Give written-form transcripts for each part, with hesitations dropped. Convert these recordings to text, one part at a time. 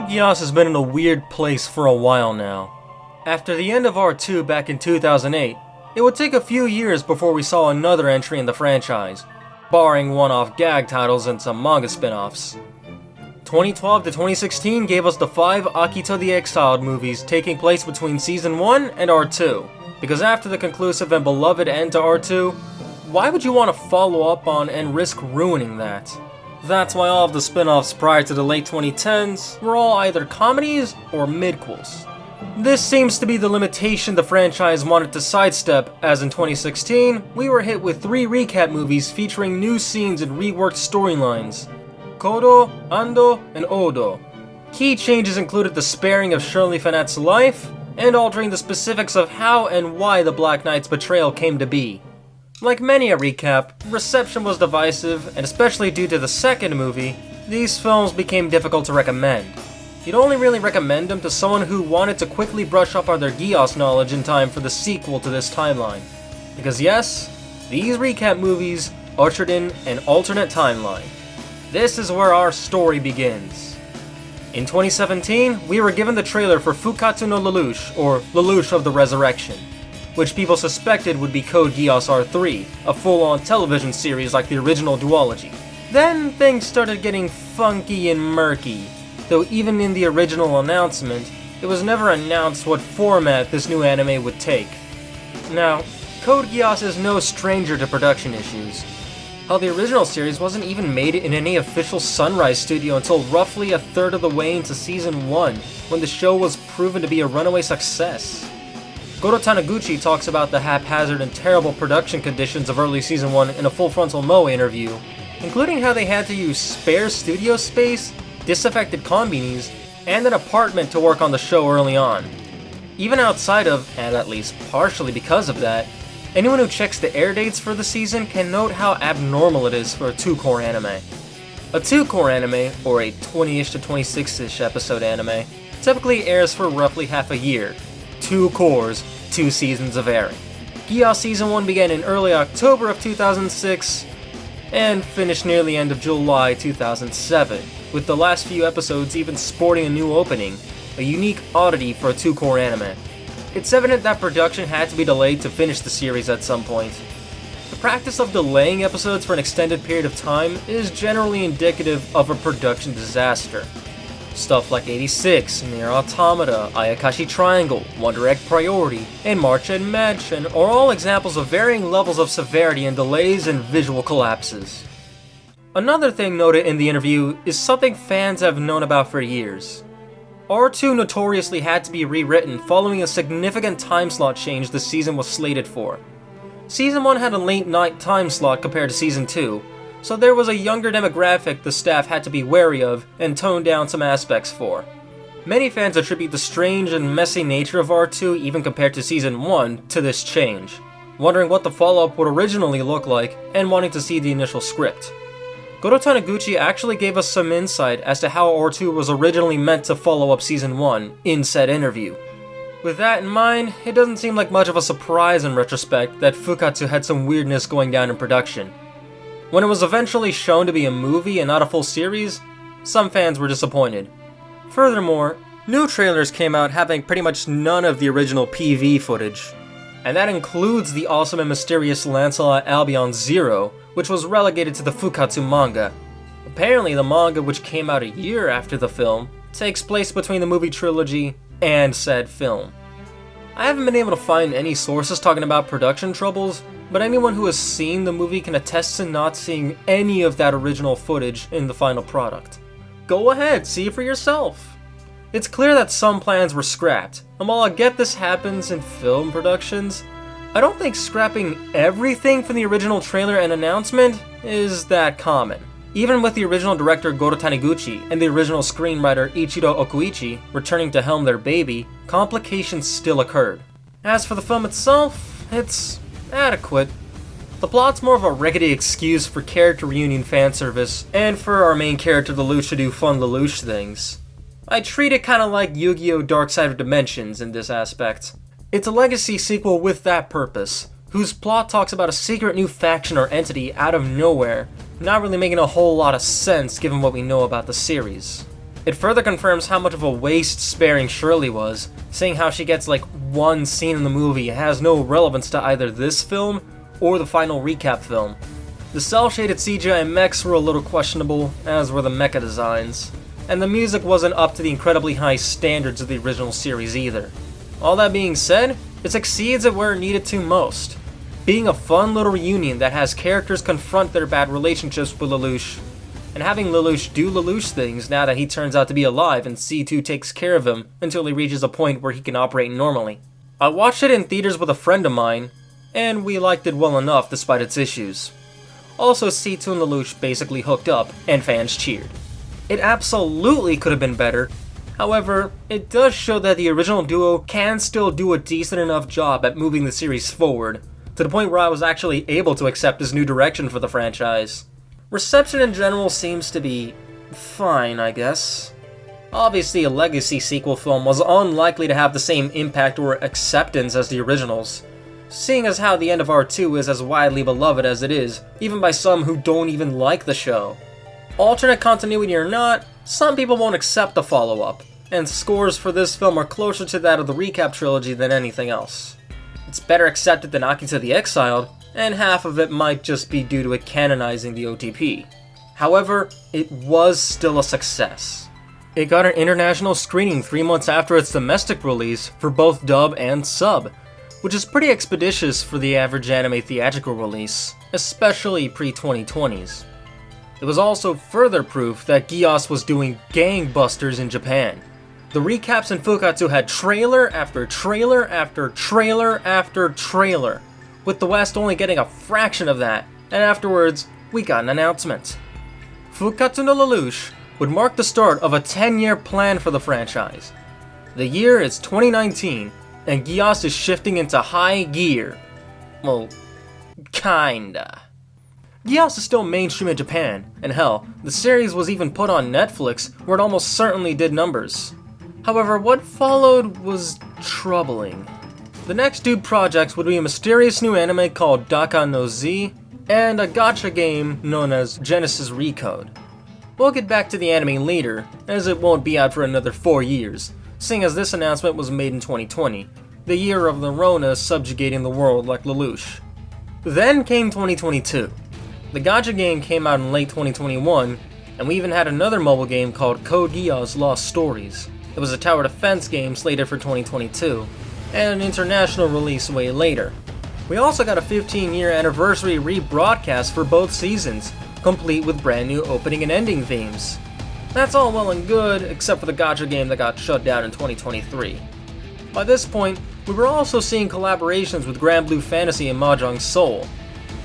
Code Geass has been in a weird place for a while now. After the end of R2 back in 2008, it would take a few years before we saw another entry in the franchise, barring one-off gag titles and some manga spin-offs. 2012 to 2016 gave us the 5 Akito the Exiled movies taking place between Season 1 and R2, because after the conclusive and beloved end to R2, why would you want to follow up on and risk ruining that? That's why all of the spin-offs prior to the late 2010s were all either comedies or midquels. This seems to be the limitation the franchise wanted to sidestep, as in 2016, we were hit with 3 recap movies featuring new scenes and reworked storylines: Kodo, Ando, and Odo. Key changes included the sparing of Shirley Fanet's life, and altering the specifics of how and why the Black Knight's betrayal came to be. Like many a recap, reception was divisive, and especially due to the second movie, these films became difficult to recommend. You'd only really recommend them to someone who wanted to quickly brush up on their Geass knowledge in time for the sequel to this timeline. Because yes, these recap movies ushered in an alternate timeline. This is where our story begins. In 2017, we were given the trailer for Fukkatsu no Lelouch, or Lelouch of the Resurrection, which people suspected would be Code Geass R3, a full-on television series like the original duology. Then things started getting funky and murky, though even in the original announcement, it was never announced what format this new anime would take. Now, Code Geass is no stranger to production issues. Hell, the original series wasn't even made in any official Sunrise studio until roughly a third of the way into Season 1, when the show was proven to be a runaway success. Goro Taniguchi talks about the haphazard and terrible production conditions of early Season 1 in a Full Frontal Moe interview, including how they had to use spare studio space, disaffected kombinis, and an apartment to work on the show early on. Even outside of, and at least partially because of that, anyone who checks the air dates for the season can note how abnormal it is for a 2-core anime. A 2-core anime, or a 20-ish to 26-ish episode anime, typically airs for roughly half a year. 2 cores, 2 seasons of airing. Geass Season 1 began in early October of 2006, and finished near the end of July 2007, with the last few episodes even sporting a new opening, a unique oddity for a 2-core anime. It's evident that production had to be delayed to finish the series at some point. The practice of delaying episodes for an extended period of time is generally indicative of a production disaster. Stuff like 86, Nier Automata, Ayakashi Triangle, Wonder Egg Priority, and March and Mansion are all examples of varying levels of severity in delays and visual collapses. Another thing noted in the interview is something fans have known about for years. R2 notoriously had to be rewritten following a significant time slot change the season was slated for. Season 1 had a late night time slot compared to Season 2, so there was a younger demographic the staff had to be wary of and tone down some aspects for. Many fans attribute the strange and messy nature of R2 even compared to Season 1 to this change, wondering what the follow-up would originally look like and wanting to see the initial script. Goro Taniguchi actually gave us some insight as to how R2 was originally meant to follow up Season 1 in said interview. With that in mind, it doesn't seem like much of a surprise in retrospect that Fukkatsu had some weirdness going down in production. When it was eventually shown to be a movie and not a full series, some fans were disappointed. Furthermore, new trailers came out having pretty much none of the original PV footage, and that includes the awesome and mysterious Lancelot Albion Zero, which was relegated to the Fukkatsu manga. Apparently the manga, which came out a year after the film, takes place between the movie trilogy and said film. I haven't been able to find any sources talking about production troubles, but anyone who has seen the movie can attest to not seeing any of that original footage in the final product. Go ahead, see for yourself. It's clear that some plans were scrapped, and while I get this happens in film productions, I don't think scrapping everything from the original trailer and announcement is that common. Even with the original director Goro Taniguchi and the original screenwriter Ichiro Okuichi returning to helm their baby, complications still occurred. As for the film itself, it's adequate. The plot's more of a rickety excuse for character reunion fanservice, and for our main character Lelouch to do fun Lelouch things. I treat it kinda like Yu-Gi-Oh! Dark Side of Dimensions in this aspect. It's a legacy sequel with that purpose, whose plot talks about a secret new faction or entity out of nowhere, not really making a whole lot of sense given what we know about the series. It further confirms how much of a waste sparing Shirley was, seeing how she gets like one scene in the movie and has no relevance to either this film or the final recap film. The cel-shaded CGI and mechs were a little questionable, as were the mecha designs, and the music wasn't up to the incredibly high standards of the original series either. All that being said, it succeeds at where it needed to most, being a fun little reunion that has characters confront their bad relationships with Lelouch, and having Lelouch do Lelouch things now that he turns out to be alive and C2 takes care of him until he reaches a point where he can operate normally. I watched it in theaters with a friend of mine, and we liked it well enough despite its issues. Also, C2 and Lelouch basically hooked up, and fans cheered. It absolutely could have been better. However, it does show that the original duo can still do a decent enough job at moving the series forward, to the point where I was actually able to accept this new direction for the franchise. Reception in general seems to be fine, I guess. Obviously, a legacy sequel film was unlikely to have the same impact or acceptance as the originals, seeing as how the end of R2 is as widely beloved as it is, even by some who don't even like the show. Alternate continuity or not, some people won't accept the follow-up, and scores for this film are closer to that of the recap trilogy than anything else. It's better accepted than Akita the Exiled, and half of it might just be due to it canonizing the OTP. However, it was still a success. It got an international screening 3 months after its domestic release for both dub and sub, which is pretty expeditious for the average anime theatrical release, especially pre-2020s. It was also further proof that Geass was doing gangbusters in Japan. The recaps in Fukkatsu had trailer after trailer after trailer after trailer, with the West only getting a fraction of that, and afterwards, we got an announcement. Fukkatsu no Lelouch would mark the start of a 10-year plan for the franchise. The year is 2019, and Geass is shifting into high gear. Well, kinda. Geass is still mainstream in Japan, and hell, the series was even put on Netflix, where it almost certainly did numbers. However, what followed was troubling. The next two projects would be a mysterious new anime called Dakkan no Z, and a gacha game known as Genesis Recode. We'll get back to the anime later, as it won't be out for another 4 years, seeing as this announcement was made in 2020, the year of the Rona subjugating the world like Lelouch. Then came 2022. The gacha game came out in late 2021, and we even had another mobile game called Code Geass Lost Stories. It was a tower defense game slated for 2022, and an international release way later. We also got a 15-year anniversary rebroadcast for both seasons, complete with brand new opening and ending themes. That's all well and good, except for the gacha game that got shut down in 2023. By this point, we were also seeing collaborations with Grand Blue Fantasy and Mahjong Soul,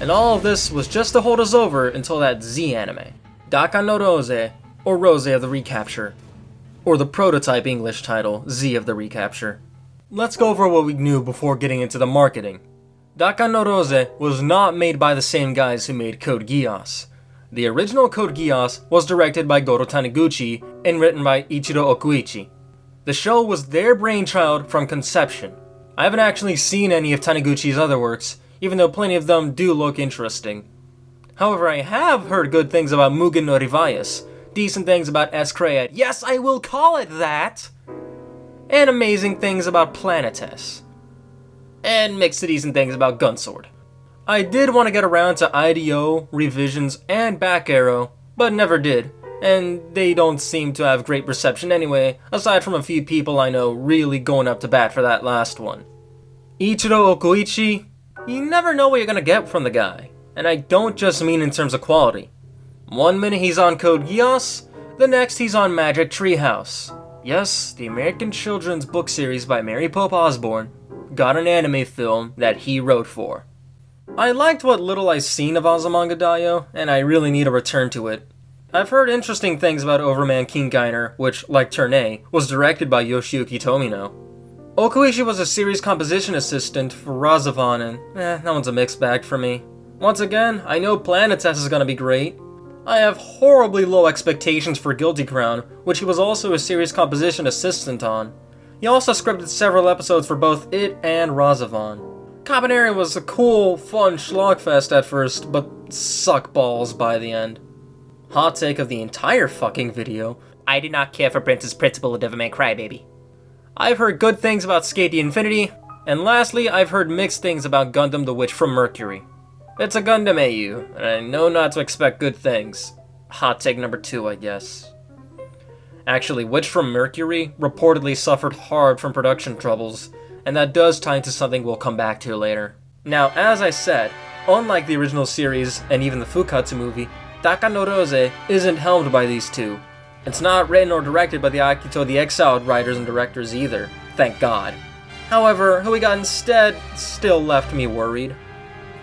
and all of this was just to hold us over until that Z anime, Dakkan no Rozé, or Rozé of the Recapture, or the prototype English title, Z of the Recapture. Let's go over what we knew before getting into the marketing. Dakkan no Rozé was not made by the same guys who made Code Geass. The original Code Geass was directed by Goro Taniguchi and written by Ichiro Okuichi. The show was their brainchild from conception. I haven't actually seen any of Taniguchi's other works, even though plenty of them do look interesting. However, I have heard good things about Mugen no Revius, decent things about S-Create, yes, I will call it that, and amazing things about Planetes, and mixed to decent things about Gunsword. I did want to get around to IDO, Revisions, and Back Arrow, but never did, and they don't seem to have great reception anyway, aside from a few people I know really going up to bat for that last one. Ichiro Okuichi, you never know what you're gonna get from the guy, and I don't just mean in terms of quality. One minute he's on Code Geass, the next he's on Magic Treehouse. Yes, the American children's book series by Mary Pope Osborne got an anime film that he wrote for. I liked what little I've seen of Azumanga Daioh, and I really need to return to it. I've heard interesting things about Overman King Gainer, which, like Turn A, was directed by Yoshiyuki Tomino. Okuichi was a series composition assistant for RahXephon, and that one's a mixed bag for me. Once again, I know Planetes is gonna be great. I have horribly low expectations for Guilty Crown, which he was also a series composition assistant on. He also scripted several episodes for both it and RahXephon. Caballero was a cool, fun schlogfest at first, but suck balls by the end. Hot take of the entire fucking video, I did not care for Prince's Principal of Devil May Cry Baby. I've heard good things about Skate the Infinity, and lastly, I've heard mixed things about Gundam the Witch from Mercury. It's a Gundam AU, and I know not to expect good things. Hot take number 2, I guess. Actually, Witch from Mercury reportedly suffered hard from production troubles, and that does tie into something we'll come back to later. Now, as I said, unlike the original series and even the Fukkatsu movie, Dakkan no Rozé isn't helmed by these two. It's not written or directed by the Akito the Exiled writers and directors either, thank God. However, who we got instead still left me worried.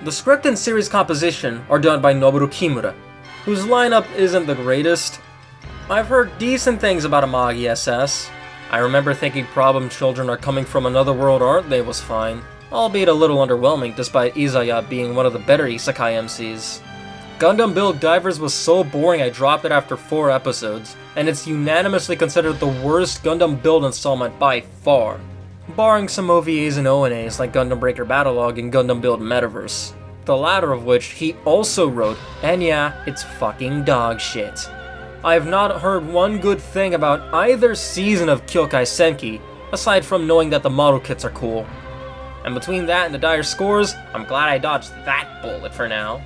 The script and series composition are done by Noboru Kimura, whose lineup isn't the greatest. I've heard decent things about Amagi SS. I remember thinking Problem Children Are Coming From Another World, Aren't They was fine, albeit a little underwhelming despite Izaya being one of the better isekai MCs. Gundam Build Divers was so boring I dropped it after 4 episodes, and it's unanimously considered the worst Gundam Build installment by far, barring some OVAs and ONAs like Gundam Breaker Battlelog and Gundam Build Metaverse, the latter of which he also wrote, and yeah, it's fucking dog shit. I have not heard one good thing about either season of Kyokai Senki, aside from knowing that the model kits are cool. And between that and the dire scores, I'm glad I dodged that bullet for now.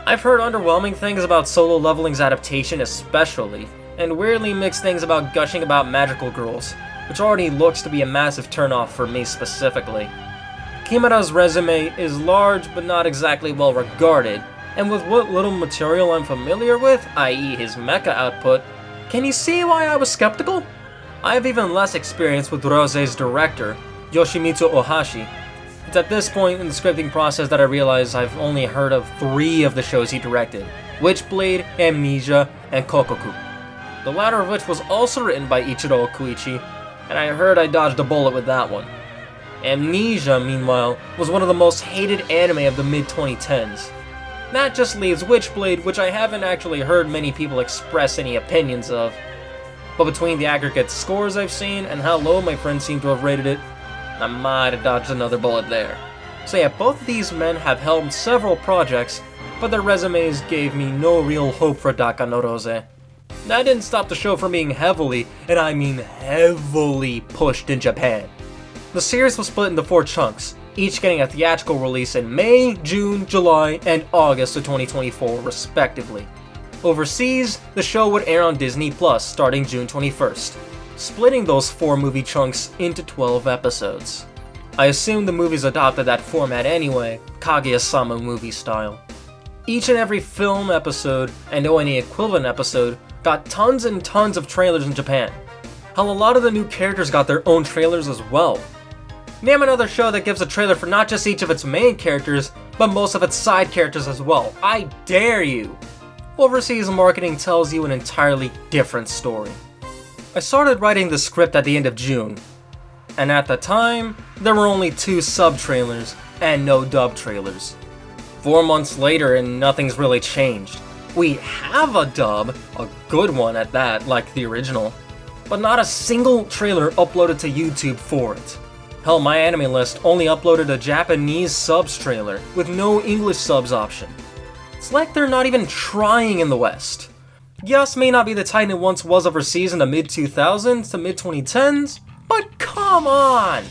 I've heard underwhelming things about Solo Leveling's adaptation especially, and weirdly mixed things about gushing about magical girls, which already looks to be a massive turnoff for me specifically. Kimura's resume is large but not exactly well regarded, and with what little material I'm familiar with, i.e. his mecha output, can you see why I was skeptical? I have even less experience with Rozé's director, Yoshimitsu Ohashi. It's at this point in the scripting process that I realize I've only heard of 3 of the shows he directed, Witchblade, Amnesia, and Kokoku. The latter of which was also written by Ichiro Koichi, and I heard I dodged a bullet with that one. Amnesia, meanwhile, was one of the most hated anime of the mid-2010s. That just leaves Witchblade, which I haven't actually heard many people express any opinions of. But between the aggregate scores I've seen and how low my friends seem to have rated it, I might have dodged another bullet there. So yeah, both of these men have helmed several projects, but their resumes gave me no real hope for Dakkan no Rozé. That didn't stop the show from being heavily, and I mean heavily, pushed in Japan. The series was split into 4 chunks, each getting a theatrical release in May, June, July, and August of 2024 respectively. Overseas, the show would air on Disney Plus starting June 21st, splitting those 4 movie chunks into 12 episodes. I assume the movies adopted that format anyway, Kaguya-sama movie style. Each and every film episode and ONA equivalent episode got tons and tons of trailers in Japan. Hell, a lot of the new characters got their own trailers as well. Name another show that gives a trailer for not just each of its main characters, but most of its side characters as well. I dare you! Overseas marketing tells you an entirely different story. I started writing the script at the end of June, and at the time, there were only 2 sub-trailers and no dub trailers. 4 months later and nothing's really changed. We have a dub, a good one at that, like the original, but not a single trailer uploaded to YouTube for it. Hell, my anime list only uploaded a Japanese subs trailer with no English subs option. It's like they're not even trying in the West. Geass may not be the titan it once was overseas in the mid-2000s to mid-2010s, but come on!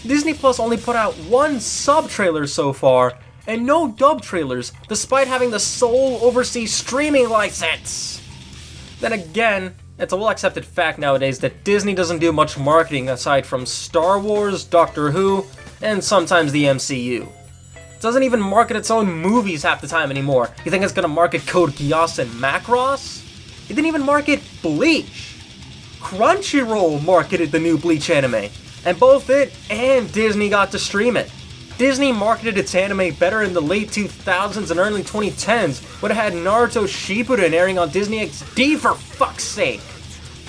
Disney Plus only put out 1 sub-trailer so far, and no dub trailers, despite having the sole overseas streaming license! Then again, it's a well-accepted fact nowadays that Disney doesn't do much marketing aside from Star Wars, Doctor Who, and sometimes the MCU. It doesn't even market its own movies half the time anymore. You think it's gonna market Code Geass and Macross? It didn't even market Bleach. Crunchyroll marketed the new Bleach anime, and both it and Disney got to stream it. Disney marketed its anime better in the late 2000s and early 2010s when it had Naruto Shippuden airing on Disney XD for fuck's sake.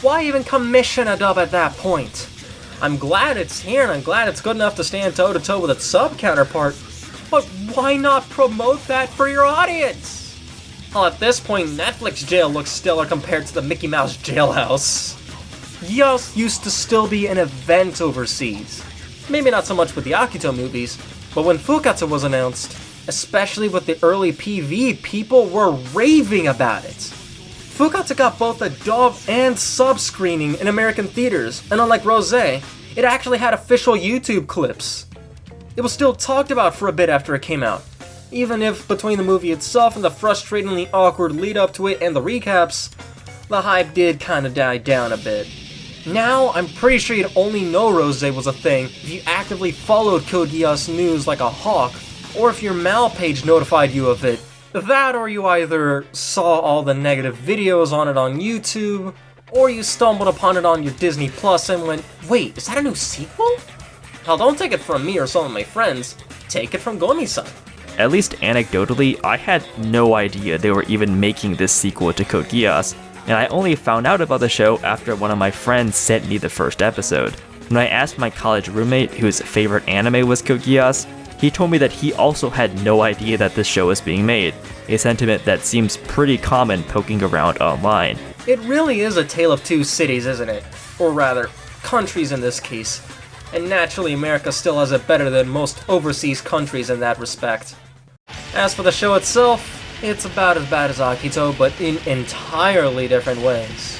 Why even commission a dub at that point? I'm glad it's here and I'm glad it's good enough to stand toe to toe with its sub counterpart, but why not promote that for your audience? Well, at this point, Netflix jail looks stellar compared to the Mickey Mouse jailhouse. Geass used to still be an event overseas. Maybe not so much with the Akito movies, but when Fukkatsu was announced, especially with the early PV, people were raving about it. Fukkatsu got both a dub and sub screening in American theaters, and unlike Rozé, it actually had official YouTube clips. It was still talked about for a bit after it came out, even if between the movie itself and the frustratingly awkward lead up to it and the recaps, the hype did kinda die down a bit. Now, I'm pretty sure you'd only know Rozé was a thing if you actively followed Code Geass news like a hawk, or if your Mal page notified you of it. That, or you either saw all the negative videos on it on YouTube, or you stumbled upon it on your Disney Plus and went, wait, is that a new sequel? Hell, don't take it from me or some of my friends, take it from Gomi-san. At least anecdotally, I had no idea they were even making this sequel to Code Geass, and I only found out about the show after one of my friends sent me the first episode. When I asked my college roommate whose favorite anime was Code Geass, he told me that he also had no idea that this show was being made, a sentiment that seems pretty common poking around online. It really is a tale of two cities, isn't it? Or rather, countries in this case. And naturally, America still has it better than most overseas countries in that respect. As for the show itself, it's about as bad as Akito, but in entirely different ways.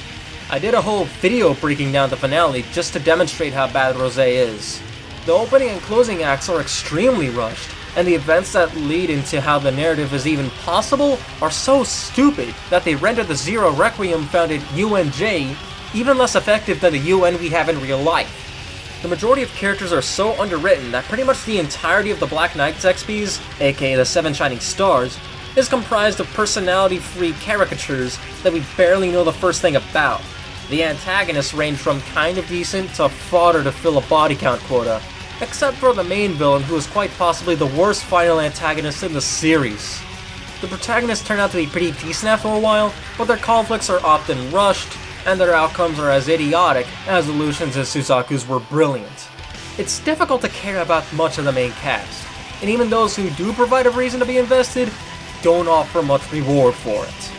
I did a whole video breaking down the finale just to demonstrate how bad Rozé is. The opening and closing acts are extremely rushed, and the events that lead into how the narrative is even possible are so stupid that they render the Zero Requiem found at UNJ even less effective than the UN we have in real life. The majority of characters are so underwritten that pretty much the entirety of the Black Knight's XPs, aka the Seven Shining Stars, is comprised of personality-free caricatures that we barely know the first thing about. The antagonists range from kind of decent to fodder to fill a body count quota, except for the main villain, who is quite possibly the worst final antagonist in the series. The protagonists turn out to be pretty decent after a while, but their conflicts are often rushed, and their outcomes are as idiotic as Lelouch's and Suzaku's were brilliant. It's difficult to care about much of the main cast, and even those who do provide a reason to be invested don't offer much reward for it.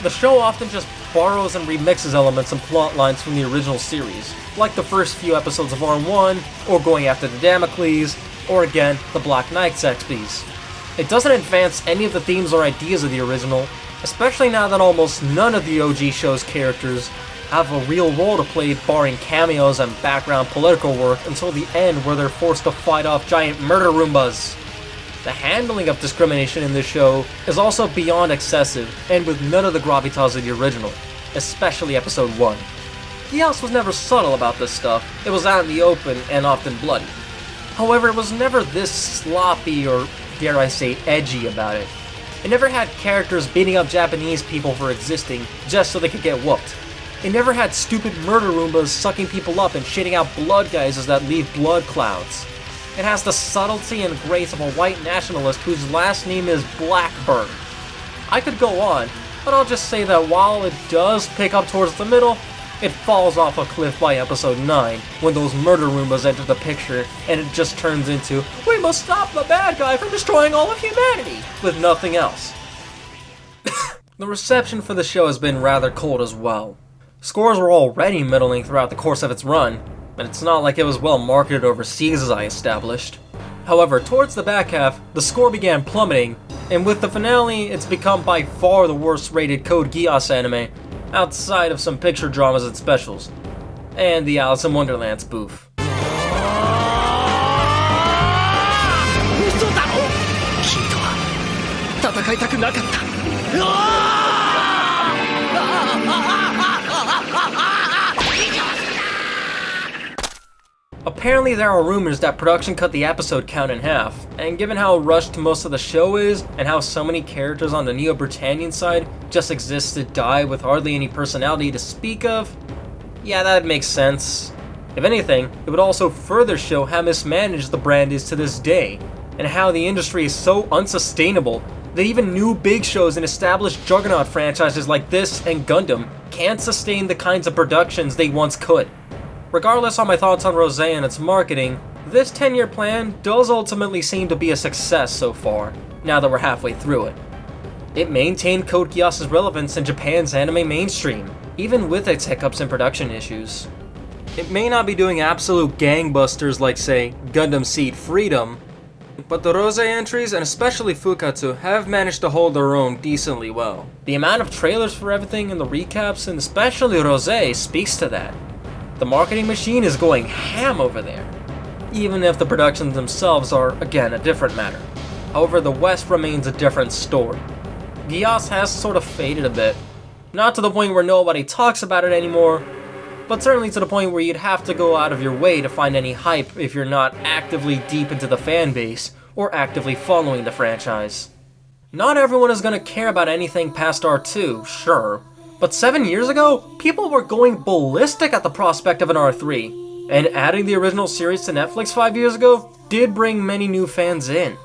The show often just borrows and remixes elements and plot lines from the original series, like the first few episodes of R1, or going after the Damocles, or again, the Black Knight's XPs. It doesn't advance any of the themes or ideas of the original, especially now that almost none of the OG show's characters have a real role to play barring cameos and background political work until the end where they're forced to fight off giant murder Roombas. The handling of discrimination in this show is also beyond excessive, and with none of the gravitas of the original, especially episode 1. Geass was never subtle about this stuff, it was out in the open and often bloody. However, it was never this sloppy or, dare I say, edgy about it. It never had characters beating up Japanese people for existing just so they could get whooped. It never had stupid murder Roombas sucking people up and shitting out blood geysers that leave blood clouds. It has the subtlety and grace of a white nationalist whose last name is Blackburn. I could go on, but I'll just say that while it does pick up towards the middle, it falls off a cliff by episode 9, when those murder Roombas enter the picture, and it just turns into, we must stop the bad guy from destroying all of humanity, with nothing else. The reception for the show has been rather cold as well. Scores were already middling throughout the course of its run, and it's not like it was well marketed overseas as I established. However, towards the back half, the score began plummeting, and with the finale, it's become by far the worst rated Code Geass anime, outside of some picture dramas and specials, and the Alice in Wonderland spoof. Apparently there are rumors that production cut the episode count in half, and given how rushed most of the show is, and how so many characters on the Neo-Britannian side just exist to die with hardly any personality to speak of, yeah, that makes sense. If anything, it would also further show how mismanaged the brand is to this day, and how the industry is so unsustainable that even new big shows and established juggernaut franchises like this and Gundam can't sustain the kinds of productions they once could. Regardless of my thoughts on Rozé and its marketing, this 10-year plan does ultimately seem to be a success so far, now that we're halfway through it. It maintained Code Geass' relevance in Japan's anime mainstream, even with its hiccups and production issues. It may not be doing absolute gangbusters like, say, Gundam Seed Freedom, but the Rozé entries, and especially Fukkatsu, have managed to hold their own decently well. The amount of trailers for everything and the recaps, and especially Rozé, speaks to that. The marketing machine is going ham over there, even if the productions themselves are, again, a different matter. However, the West remains a different story. Geass has sort of faded a bit, not to the point where nobody talks about it anymore, but certainly to the point where you'd have to go out of your way to find any hype if you're not actively deep into the fan base or actively following the franchise. Not everyone is going to care about anything past R2, sure, but 7 years ago, people were going ballistic at the prospect of an R3, and adding the original series to Netflix 5 years ago did bring many new fans in.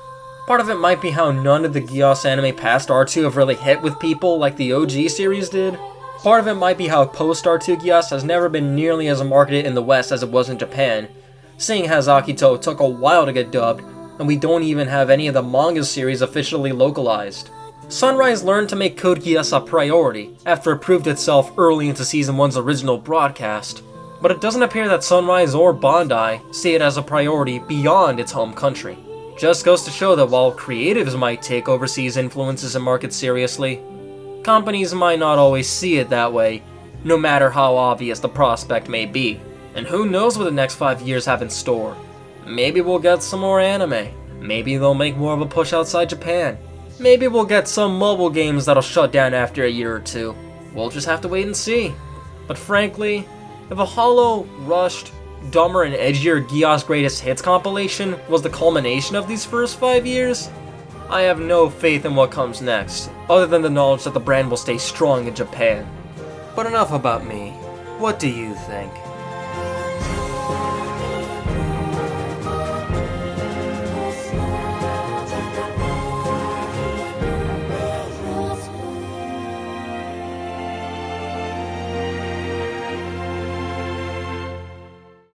Part of it might be how none of the Geass anime past R2 have really hit with people like the OG series did. Part of it might be how post-R2 Geass has never been nearly as marketed in the West as it was in Japan, seeing as Akito took a while to get dubbed, and we don't even have any of the manga series officially localized. Sunrise learned to make Code Geass a priority after it proved itself early into Season 1's original broadcast, but it doesn't appear that Sunrise or Bandai see it as a priority beyond its home country. Just goes to show that while creatives might take overseas influences and markets seriously, companies might not always see it that way, no matter how obvious the prospect may be. And who knows what the next 5 years have in store. Maybe we'll get some more anime. Maybe they'll make more of a push outside Japan. Maybe we'll get some mobile games that'll shut down after a year or two. We'll just have to wait and see. But frankly, if a hollow, rushed, dumber and edgier Geass Greatest Hits compilation was the culmination of these first 5 years, I have no faith in what comes next, other than the knowledge that the brand will stay strong in Japan. But enough about me. What do you think?